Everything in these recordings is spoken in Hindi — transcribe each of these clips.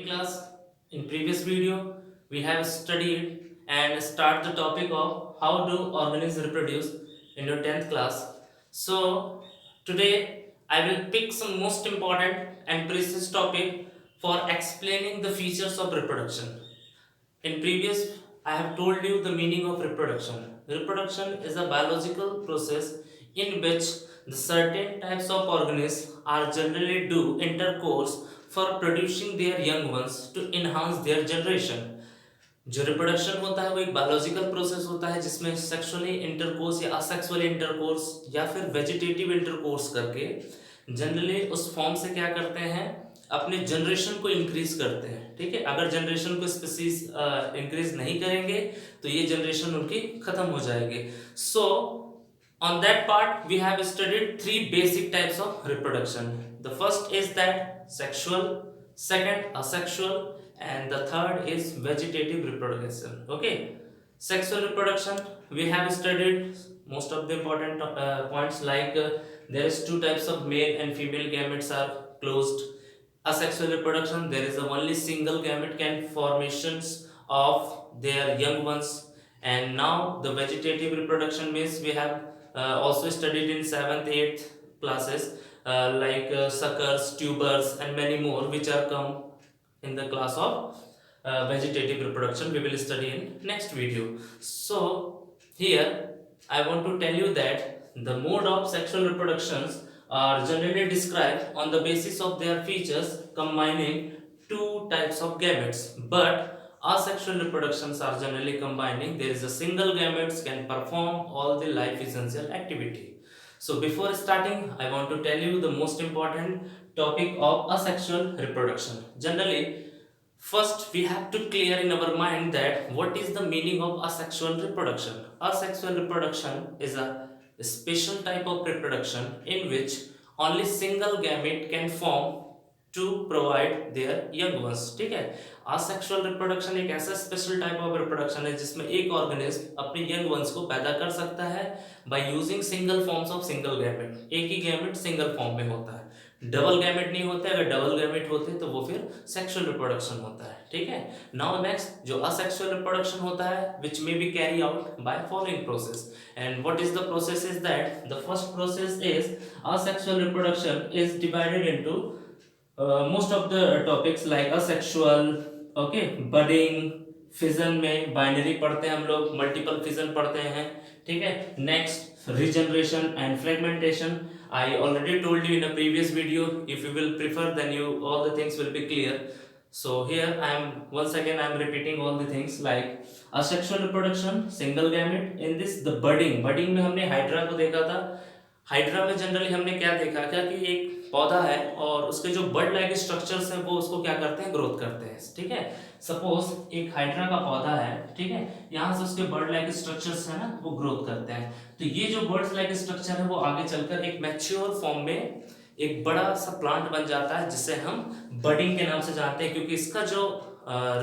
Class, in previous video we have studied and start the topic of how do organisms reproduce in your 10th class. So today I will pick some most important and precise topic for explaining the features of reproduction. In previous, I have told you the meaning of reproduction. Reproduction is a biological process in which the certain types of organisms are generally do intercourse for producing their young ones to enhance their generation. जो रिप्रोडक्शन होता है वो एक बायोलॉजिकल प्रोसेस होता है जिसमें सेक्सुअली इंटरकोर्स या असेक्सुअली इंटरकोर्स या फिर वेजिटेटिव इंटरकोर्स करके जनरली उस फॉर्म से क्या करते हैं, अपने जनरेशन को इंक्रीज करते हैं। ठीक है, अगर जनरेशन को स्पीसीज इंक्रीज नहीं करेंगे तो ये जनरेशन उनकी खत्म हो जाएगी। सो on that part we have studied three basic types of reproduction. The first is that sexual, second asexual, and the third is vegetative reproduction. Okay, sexual reproduction we have studied most of the important points like there is two types of male and female gametes are closed. Asexual reproduction, there is a only single gamete can formations of their young ones. And now the vegetative reproduction means we have also studied in 7th 8th classes like suckers, tubers and many more which are come in the class of vegetative reproduction we will study in next video. So here I want to tell you that the mode of sexual reproductions are generally described on the basis of their features combining two types of gametes, but asexual reproductions are generally combining there is a single gametes can perform all the life essential activity. So before starting I want to tell you the most important topic of asexual reproduction. Generally, first we have to clear in our mind that what is the meaning of asexual reproduction. Asexual reproduction is a special type of reproduction in which only single gamete can form to provide their young ones. ठीक है, असेक्सुअल रिप्रोडक्शन एक ऐसा स्पेशल टाइप ऑफ रिप्रोडक्शन है जिसमें एक ऑर्गेनिज्म अपने यंग वंस को पैदा कर सकता है by using single forms of single gamete. एक ही गैमेट सिंगल फॉर्म में होता है, डबल गैमेट नहीं होते। अगर डबल गैमेट होते तो वो फिर सेक्सुअल रिप्रोडक्शन होता है। ठीक है, नाउ नेक्स्ट जो असेक्सुअल रिप्रोडक्शन होता है which may be carry out by following process. And what is the process is that the first process is asexual reproduction is divided into most of the topics like asexual, okay, budding, fission में बाइनरी पढ़ते हैं हम लोग, मल्टीपल फिजन पढ़ते हैं। ठीक है, next regeneration and fragmentation. I already told you in a previous video. If you will prefer, then you all the things will be clear. So here I am once again I am repeating all the things like asexual reproduction, single gamete. In this the budding में हमने हाइड्रा को देखा था। हाइड्रा में जनरली हमने क्या देखा क्या कि एक पौधा है और उसके जो बर्ड लाइक स्ट्रक्चर्स हैं वो उसको क्या करते हैं, ग्रोथ करते हैं। ठीक है, सपोज एक हाइड्रा का पौधा है, ठीक है, यहाँ से उसके बर्ड लाइक स्ट्रक्चर्स है ना वो ग्रोथ करते हैं। तो ये जो बर्ड लाइक स्ट्रक्चर है वो आगे चलकर एक मैच्योर फॉर्म में एक बड़ा सा प्लांट बन जाता है जिसे हम बडिंग के नाम से जानते हैं, क्योंकि इसका जो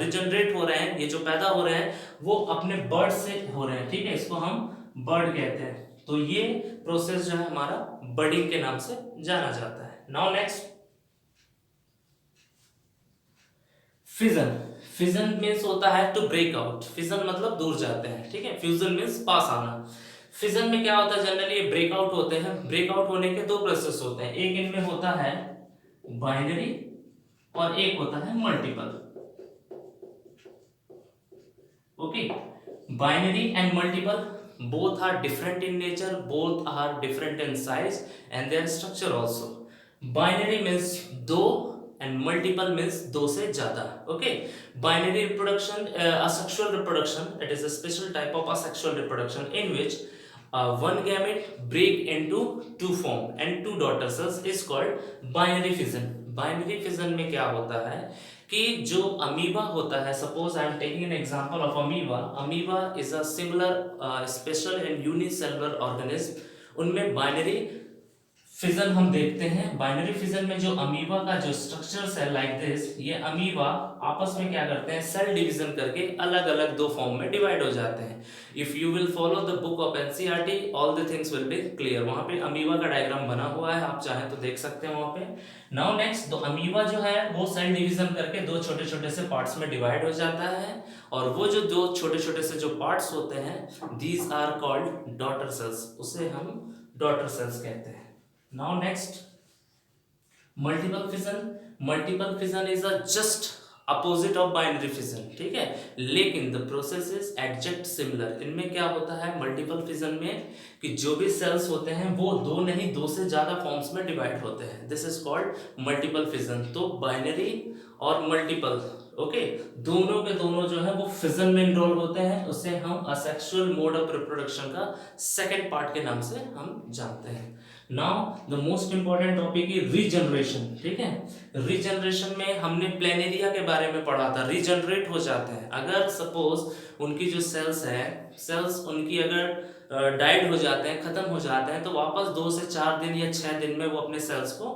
रिजनरेट हो रहे हैं, ये जो पैदा हो रहे हैं वो अपने बर्ड से हो रहे हैं। ठीक है, इसको हम बर्ड कहते हैं। तो ये प्रोसेस जो है हमारा बडिंग के नाम से जाना जाता है। Now next fission. Fission means होता है टू ब्रेक आउट। फिजन मतलब दूर जाते हैं। ठीक है, फ्यूजन मीन्स पास आना। फिजन में क्या होता है, जनरली ये ब्रेकआउट होते हैं। ब्रेकआउट होने के दो प्रोसेस होते हैं, एक इनमें होता है बाइनरी और एक होता है multiple. Okay, binary and multiple both are different in nature, both are different in size and their structure also. Binary means दो and multiple means दो से ज्यादा। Okay, binary reproduction, asexual reproduction, it is a special type of asexual reproduction in which one gamete break into two form and two daughter cells is called binary fission. Binary fission में क्या होता है कि जो अमीबा होता है, suppose I am taking an example of amoeba. Amoeba is a similar special and unicellular organism. उनमें बाइनरी फिजन हम देखते हैं। बाइनरी फिजन में जो अमीबा का जो स्ट्रक्चर्स है लाइक दिस, ये अमीबा आपस में क्या करते हैं, सेल डिवीजन करके अलग अलग दो फॉर्म में डिवाइड हो जाते हैं। If you will follow the book of NCERT, all the things will be clear. वहां पे अमीबा का डायग्राम बना हुआ है, आप चाहें तो देख सकते हैं वहां पे। नाउ नेक्स्ट, तो अमीबा जो है वो सेल डिवीजन करके दो छोटे छोटे से पार्ट्स में डिवाइड हो जाता है, और वो जो दो छोटे छोटे से जो पार्ट्स होते हैं, these are called daughter cells, उसे हम डॉटर सेल्स कहते हैं। Now next, multiple fission. Multiple fission is a just opposite of binary fission, ठीक है, लेकिन the process is exact similar। इनमें क्या होता है मल्टीपल फिजन में कि जो भी सेल्स होते हैं वो दो नहीं, दो से ज्यादा फॉर्म्स में डिवाइड होते हैं। This is called multiple fission. तो बाइनरी और मल्टीपल, ओके, दोनों के दोनों जो है वो फिजन में इनरोल होते हैं। उसे हम असेक्सुअल मोड ऑफ रिप्रोडक्शन का सेकेंड पार्ट के नाम से हम जानते हैं। Now the most important topic है रीजनरेशन, ठीक है। रीजनरेशन में हमने प्लेनेरिया के बारे में पढ़ा था, रीजनरेट हो जाते हैं। अगर सपोज उनकी जो सेल्स है, सेल्स उनकी अगर डाइड हो जाते हैं, खत्म हो जाते हैं, तो वापस 2 से 4 दिन या 6 दिन में वो अपने सेल्स को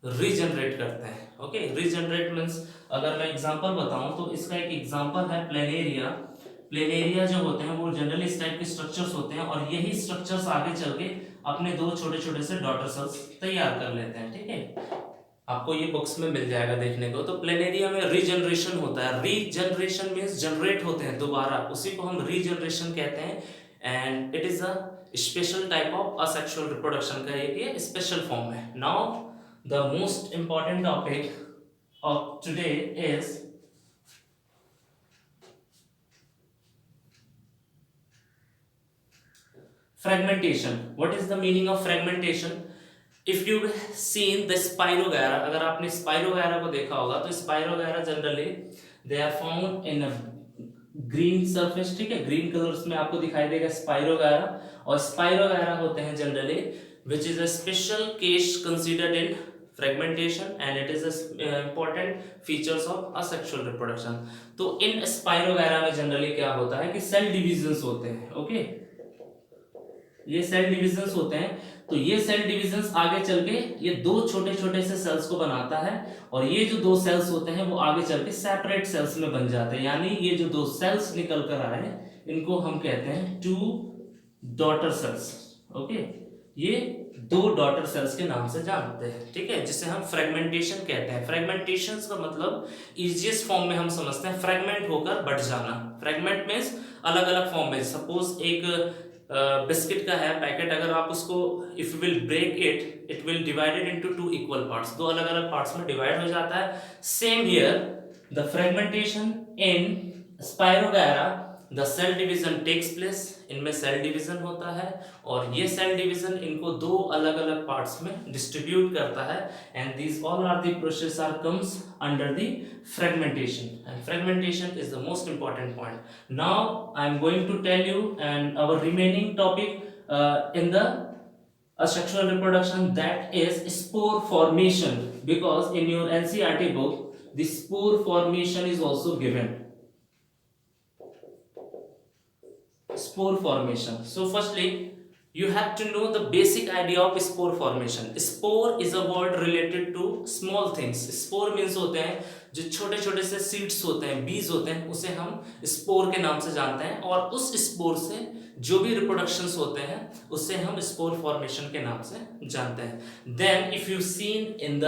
रीजनरेट करते हैं। ओके, रीजनरेट मीन्स, अगर मैं एग्जांपल बताऊं तो इसका एक एग्जांपल है प्लेनेरिया। प्लेनेरिया जो होते हैं वो जनरली इस टाइप के स्ट्रक्चर्स होते हैं, और यही स्ट्रक्चर्स आगे चल के अपने दो छोटे छोटे से डॉटर सेल्स तैयार कर लेते हैं, ठीक है। आपको ये बुक्स में मिल जाएगा देखने को। तो प्लेनेरिया में रीजनरेशन होता है। रीजनरेशन मीन्स जनरेट होते हैं दोबारा, उसी को हम रीजनरेशन कहते हैं। And it is a special type of asexual reproduction का एक स्पेशल फॉर्म है। Now the most important topic of today is fragmentation. What is the meaning of fragmentation? If you seen the Spirogyra, अगर आपने Spirogyra को देखा होगा तो Spirogyra generally they are found in a green surface, ठीक है, green colors में आपको दिखाई देगा Spirogyra। और Spirogyra होते हैं generally which is a special case considered in fragmentation and it is a important features of asexual reproduction। तो इन Spirogyra में generally क्या होता है कि cell divisions होते हैं, ओके, ये सेल डिविजन्स होते हैं। तो ये सेल डिविजन्स आगे चल के ये दो छोटे छोटे से सेल्स को बनाता है, और ये जो दो सेल्स होते हैं वो आगे चल के सेपरेट सेल्स में बन जाते हैं। यानी ये जो दो सेल्स निकल कर आए इनको हम कहते हैं टू डॉटर सेल्स, ओके, ये दो डॉटर सेल्स के नाम से जानते हैं, ठीक है, जिसे हम फ्रेगमेंटेशन कहते हैं। फ्रेगमेंटेशन का मतलब इजिएस्ट फॉर्म में हम समझते हैं फ्रेगमेंट होकर बढ़ जाना। फ्रेगमेंट मींस अलग अलग फॉर्म में। सपोज एक बिस्किट का है पैकेट, अगर आप उसको if you will break it, it will divided into two equal parts, दो अलग अलग पार्ट्स में डिवाइड हो जाता है। Same here the fragmentation in spirogyra, the cell division takes place, इनमें सेल डिवीजन होता है, और ये सेल डिवीजन इनको दो अलग अलग पार्ट्स में डिस्ट्रीब्यूट करता है। And these all are the process are comes under the fragmentation, and fragmentation is the most important point. Now I am going to tell you and our remaining topic in the asexual reproduction, that is spore formation, because in your NCERT book the spore formation is also given. Spore formation. So firstly you have to know the basic idea of spore formation. Spore is a word related to small things. Spore means होते हैं जो छोटे छोटे से सीड्स होते हैं, बीज होते हैं, उसे हम स्पोर के नाम से जानते हैं, और उस स्पोर से जो भी रिप्रोडक्शंस होते हैं उससे हम स्पोर फॉर्मेशन के नाम से जानते हैं। Then if you seen in the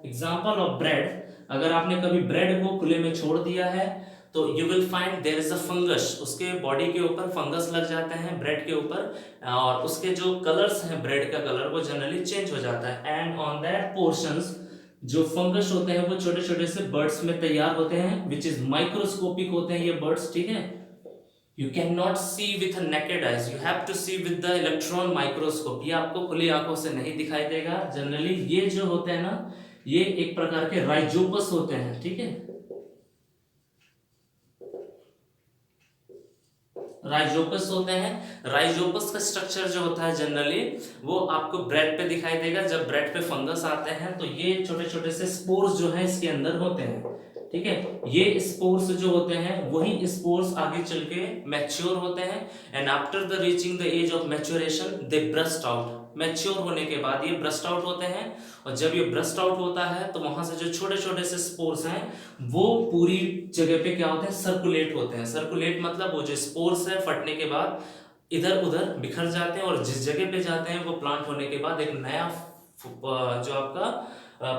example of bread, अगर आपने कभी ब्रेड को खुले में छोड़ दिया है तो you will find there is a fungus, उसके बॉडी के ऊपर फंगस लग जाते हैं ब्रेड के ऊपर, और उसके जो कलर्स हैं ब्रेड का कलर वो जनरली चेंज हो जाता है। एंड ऑन दैट पोर्शंस जो फंगस होते हैं वो छोटे छोटे से बर्ड्स में तैयार होते हैं, विच इज माइक्रोस्कोपिक होते हैं ये बर्ड्स, ठीक है। You can not see with naked eyes, you have to see with the electron microscope. ये आपको खुली आंखों से नहीं दिखाई देगा। जनरली ये जो होते हैं ना, ये एक प्रकार के राइजोपस होते हैं, ठीक है, राइजोपस होते हैं। राइजोपस का स्ट्रक्चर जो होता है जनरली वो आपको ब्रेड पे दिखाई देगा। जब ब्रेड पे फंगस आते हैं तो ये छोटे छोटे से स्पोर्स जो है इसके अंदर होते हैं, ठीक है। ये स्पोर्स जो होते हैं वही स्पोर्स आगे चल के मैच्योर होते हैं, and after the reaching the age of maturation they burst out, mature होने के बाद ये ब्रस्ट आउट होते हैं, और जब ये ब्रस्ट आउट होता है तो वहां से जो छोटे छोटे से स्पोर्स हैं वो पूरी जगह पे क्या होते हैं, सर्कुलेट होते हैं। सर्कुलेट मतलब वो जो स्पोर्स है फटने के बाद इधर उधर बिखर जाते हैं, और जिस जगह पे जाते हैं वो प्लांट होने के बाद एक नया जो आपका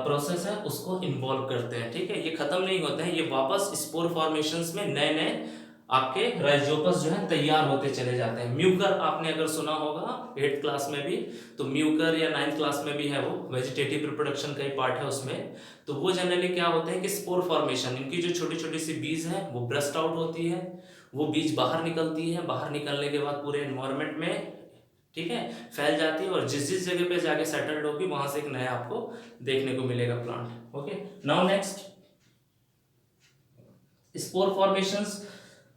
प्रोसेस है उसको इन्वॉल्व करते हैं। ठीक है, ये खत्म नहीं होते हैं, ये वापस स्पोर फॉर्मेशंस में नए नए आपके राइजोपस जो है तैयार होते चले जाते हैं। म्यूकर आपने अगर सुना होगा 8th क्लास में भी, तो म्यूकर या 9th क्लास में भी है, वो वेजिटेटिव रिप्रोडक्शन का ही पार्ट है उसमें। तो वो जनरली क्या होते हैं कि स्पोर फॉर्मेशन, इनकी जो छोटी छोटी सी बीज है वो ब्रस्ट आउट होती है, वो बीज बाहर निकलती है, बाहर निकलने के बाद पूरे एनवायरनमेंट में, ठीक है, फैल जाती है, और जिस जिस जगह पे जाके सेटल्ड होगी वहां से एक नया आपको देखने को मिलेगा plant. Okay, now next spore formations.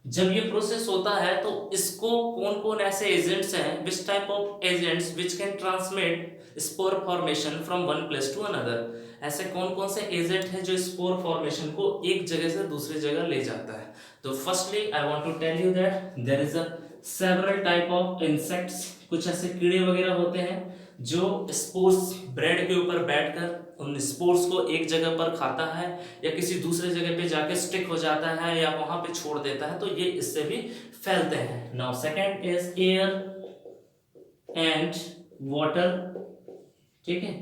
जब ये प्रोसेस होता है तो इसको कौन कौन ऐसे एजेंट्स हैं, which type of agents which can transmit spore formation from one place to another, ऐसे कौन कौन से एजेंट हैं जो स्पोर फॉर्मेशन को एक जगह से दूसरी जगह ले जाता है। तो firstly I want to tell you that there is a several type of insects, कुछ ऐसे कीड़े वगैरह होते हैं जो स्पोर्स ब्रेड के ऊपर बैठकर उन स्पोर्स को एक जगह पर खाता है या किसी दूसरे जगह पे जाके स्टिक हो जाता है या वहां पे छोड़ देता है, तो ये इससे भी फैलते हैं। Now second is air and water. ठीक है,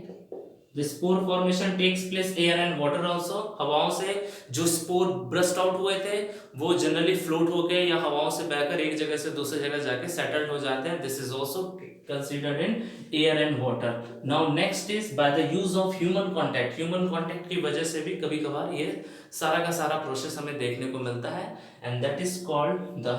the spore formation takes place air and water also. हवाओं से जो स्पोर ब्रस्ट आउट हुए थे वो जनरली फ्लोट होके या हवाओं से बहकर एक जगह से दूसरी जगह जाके सेटल्ड हो जाते हैं। This is also considered in air and water. Now next is by the use of human contact. Human contact की वजह से भी कभी कभार ये सारा का सारा प्रोसेस हमें देखने को मिलता है, and that is called the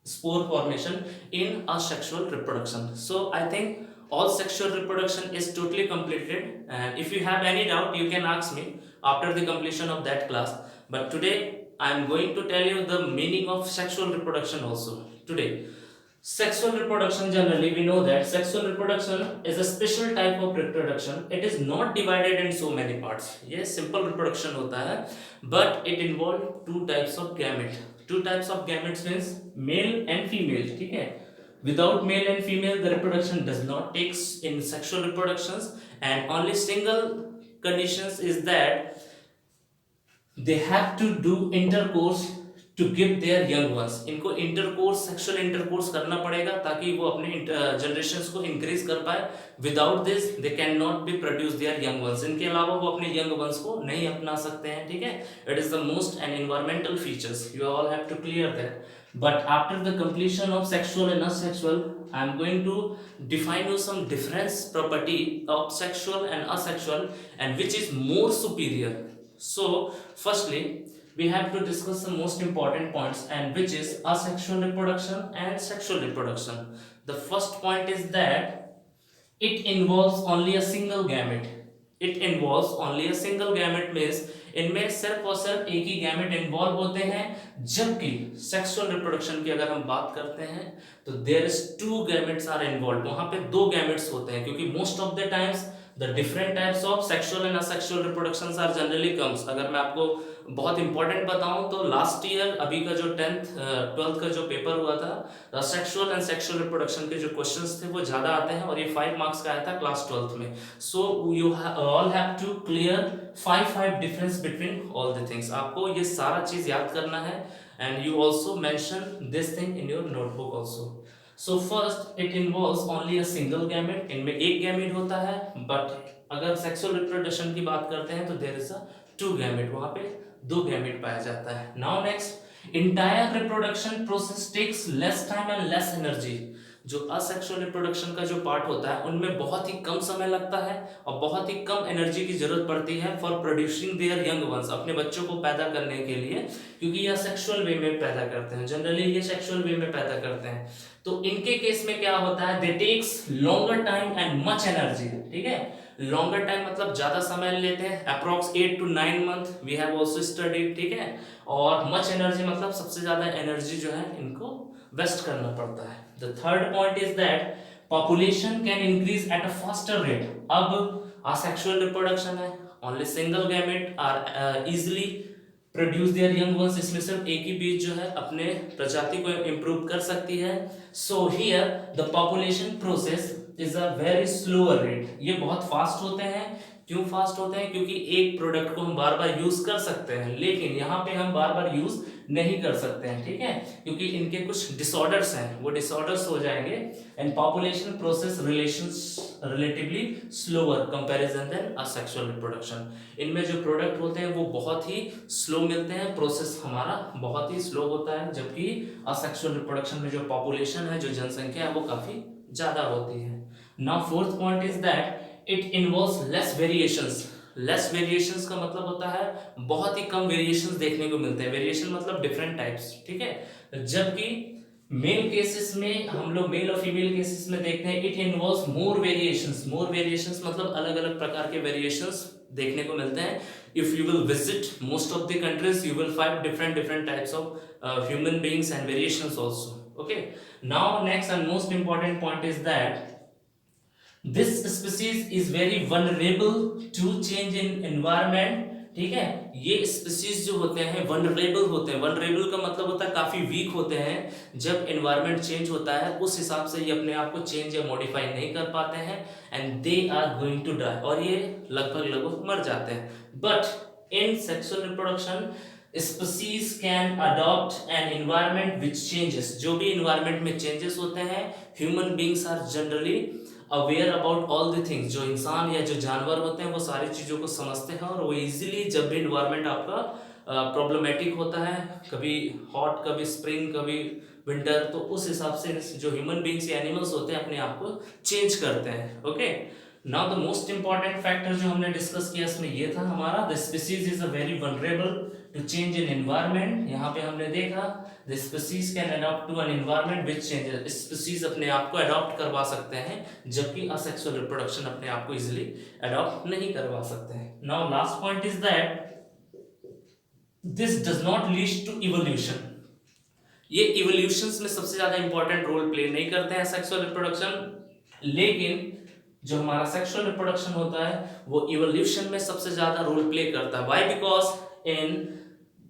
spore formation in asexual reproduction. So I think all sexual reproduction is totally completed, and if you have any doubt you can ask me after the completion of that class. But today I am going to tell you the meaning of sexual reproduction also today. Sexual reproduction, generally we know that sexual reproduction is a special type of reproduction. It is not divided in so many parts. ये simple reproduction होता है, but it involve two types of gamete. Two types of gametes means male and female. ठीक है, without male and female the reproduction does not takes in sexual reproductions, and only single conditions is that they have to do intercourse to give their young ones. इनको इंटरकोर्स, सेक्सुअल इंटरकोर्स करना पड़ेगा ताकि वो अपने जनरेशंस को इंक्रीज कर पाए। Without this they can not be produce their young once. इनके अलावा वो अपने यंग वंस को नहीं अपना सकते हैं। ठीक है, it is the most and environmental features, you all have to clear that. But after the completion of sexual and asexual, I am going to define you some difference property of sexual and asexual and which is more superior. So firstly we have to discuss the most important points, and which is asexual reproduction and sexual reproduction. The first point is that it involves only a single gamete. It involves only a single gamete means इनमें सिर्फ और सिर्फ एक ही गैमेट इन्वॉल्व होते हैं, जबकि सेक्सुअल रिप्रोडक्शन की अगर हम बात करते हैं तो there is two gametes are involve. वहां पे दो गैमेट्स होते हैं, क्योंकि most of the times the different types of sexual and asexual reproductions are generally comes. अगर मैं आपको बहुत इंपॉर्टेंट बताऊं तो लास्ट ईयर अभी का जो 12th का जो पेपर हुआ था, सेक्सुअल एंड सेक्सुअल रिप्रोडक्शन के जो क्वेश्चंस थे वो ज्यादा आते हैं, और ये 5 मार्क्स का आया था क्लास 12th में। So you all have to clear 5 difference between all the things. आपको ये सारा चीज याद करना है, and you also mention this thing in your notebook also. So first it involves only a single gamete, इनमें एक गैमेट होता है, बट अगर सेक्सुअल रिप्रोडक्शन की बात करते हैं तो there is a two gamete, वहां पे दो गैमेट पाया जाता है। Now next, entire reproduction process takes less time and less energy. जो असेक्सुअल रिप्रोडक्शन का जो पार्ट होता है उनमें बहुत ही कम समय लगता है और बहुत ही कम एनर्जी की जरूरत पड़ती है for producing there young once, अपने बच्चों को पैदा करने के लिए, क्योंकि ये सेक्सुअल वे में पैदा करते हैं, जनरली ये सेक्सुअल वे में पैदा करते हैं। तो इनके केस में क्या होता है, they takes longer time and much energy. ठीक है, लॉन्गर टाइम मतलब ज्यादा समय लेते हैं, approx 8 to 9 month we have also studied. ठीक है, और मच एनर्जी मतलब सबसे ज्यादा एनर्जी जो है इनको वेस्ट करना पड़ता है। The third point is that population can increase at a faster rate. अब असेक्सुअल रिप्रोडक्शन है, only single gamete are easily produce their young ones, इसमें सिर्फ एक ही बीज जो है अपने प्रजाति को इंप्रूव कर सकती है। So here the population process is a very slower rate. ये बहुत फास्ट होते हैं। क्यों फास्ट होते हैं? क्योंकि एक प्रोडक्ट को हम बार बार यूज कर सकते हैं, लेकिन यहाँ पे हम बार बार यूज नहीं कर सकते हैं, ठीक है, क्योंकि इनके कुछ डिसऑर्डर्स हैं, वो डिसऑर्डर्स हो जाएंगे। And population process relations relatively slower comparison than asexual reproduction. इनमें जो प्रोडक्ट होते हैं वो बहुत ही स्लो मिलते हैं, प्रोसेस हमारा बहुत ही स्लो होता है, जबकि असेक्सुअल रिप्रोडक्शन में जो पॉपुलेशन है, जो जनसंख्या है, वो काफी ज्यादा होती है। Now fourth point is that it involves less variations. Less variations का मतलब होता है बहुत ही कम वेरिएशंस देखने को मिलते हैं। वेरिएशन मतलब डिफरेंट टाइप्स, ठीक है। जबकि मेल केसेस में हम लोग मेल और फीमेल केसेस में देखते हैं it involves more variations. More variations मतलब अलग अलग प्रकार के वेरिएशंस देखने को मिलते हैं। If you will visit most of the countries you will find different types of human beings and variations also. Okay, now next and most important point is that this species is very vulnerable to change in environment। ठीक है, ये स्पीसीज जो होते हैं वनरेबल होते हैं। वनरेबल का मतलब होता है काफी वीक होते हैं। जब एनवायरनमेंट चेंज होता है उस हिसाब से ये अपने आप को चेंज या मॉडिफाई नहीं कर पाते हैं, and they are going to die, और ये लगभग मर जाते हैं। But in sexual reproduction species can adopt an environment which changes. जो भी एनवायरनमेंट में चेंजेस होते हैं, human beings are generally aware about all the things. जो इंसान या जो जानवर होते हैं वो सारी चीज़ों को समझते हैं, और वो इजीली जब भी इन्वायरमेंट आपका प्रॉब्लमेटिक होता है, कभी हॉट, कभी स्प्रिंग, कभी विंटर, तो उस हिसाब से जो ह्यूमन बींग्स या एनिमल्स होते हैं अपने आप को चेंज करते हैं। Okay, now the most important factor जो हमने डिस्कस किया इसमें ये था हमारा, the species is a very vulnerable to change in environment. यहाँ पे हमने देखा the species can adopt to an environment which changes. Species अपने आप को अडॉप्ट करवा सकते हैं, जबकि असेक्सुअल रिप्रोडक्शन अपने आप को इजीली अडॉप्ट नहीं करवा सकते हैं। Now last point is that this does not lead to evolution. ये इवोल्यूशंस में सबसे ज्यादा इंपॉर्टेंट रोल प्ले नहीं करते हैं सेक्सुअल रिप्रोडक्शन, लेकिन जो हमारा सेक्सुअल रिप्रोडक्शन होता है वो इवोल्यूशन में सबसे ज्यादा रोल प्ले करता है। Why? Because in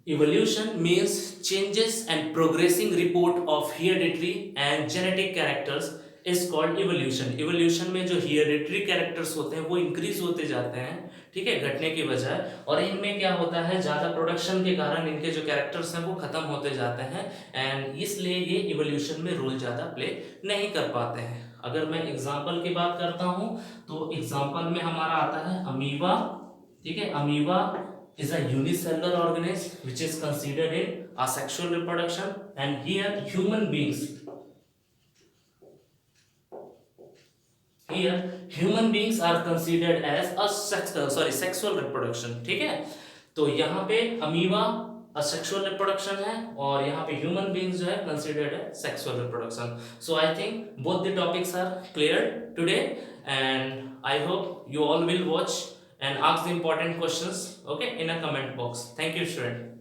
evolution means changes and progressing report of hereditary and genetic characters is called evolution। evolution में जो hereditary characters होते हैं वो increase होते जाते हैं, ठीक है, घटने की बजाय, और इनमें क्या होता है ज्यादा प्रोडक्शन के कारण इनके जो कैरेक्टर्स हैं वो खत्म होते जाते हैं, एंड इसलिए ये इवोल्यूशन में रोल ज्यादा प्ले नहीं कर पाते हैं। अगर मैं एग्जाम्पल की बात करता हूं तो एग्जाम्पल में हमारा आता है अमीबा। ठीक है, amoeba is a unicellular organism which is considered in asexual reproduction, and here human beings are considered as a sexual reproduction। ठीक है, तो यहाँ पे अमीबा asexual reproduction है, और यहाँ पे human beings जो है considered as sexual reproduction। So I think both the topics are clear today, and I hope you all will watch and ask the important questions, okay, in a comment box. Thank you, student.